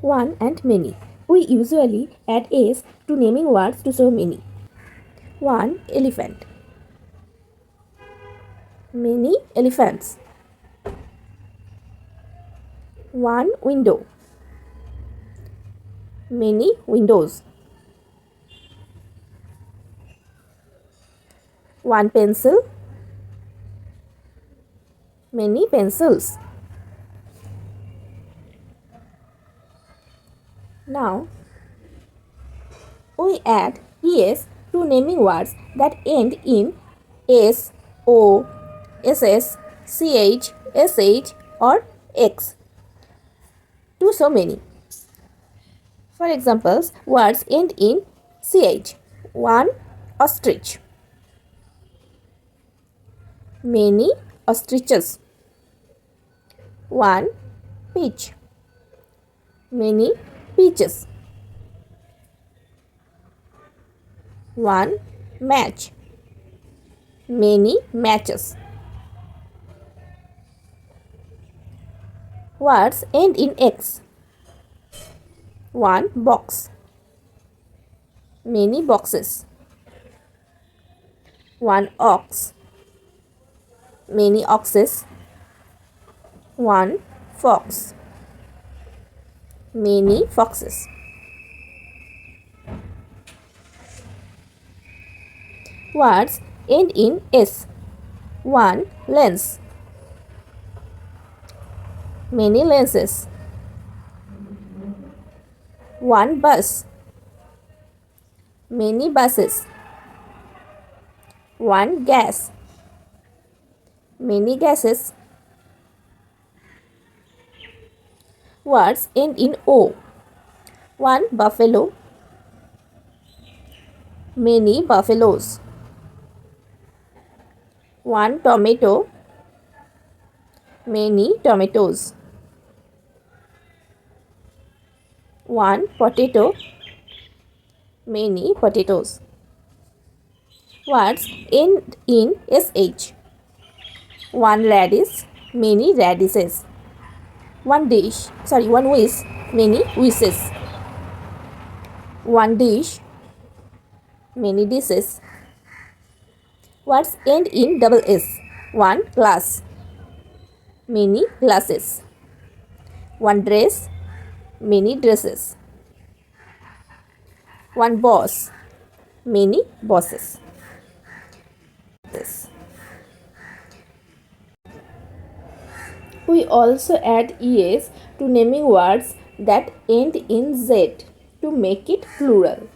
One and many. We usually add s to naming words to show many. One elephant. Many elephants. One window. Many windows. One pencil. Many pencils. Now, we add es to naming words that end in s, o, ss, ch, sh or x to so many. For examples, words end in ch. One ostrich. Many ostriches. One peach. Many peaches. One match. Many matches. Words end in x. One box. Many boxes. One ox. Many oxes. One fox. Many foxes. Words end in s. One lens. Many lenses. One bus. Many buses. One gas. Many gases. Words end in o. One buffalo. Many buffaloes. One tomato. Many tomatoes. One potato. Many potatoes. Words end in sh. One radish. Many radishes. One wish. Many wishes. One dish. Many dishes. Words end in double s. One glass. Many glasses. One dress. Many dresses. One boss. Many bosses. We also add es to naming words that end in z to make it plural.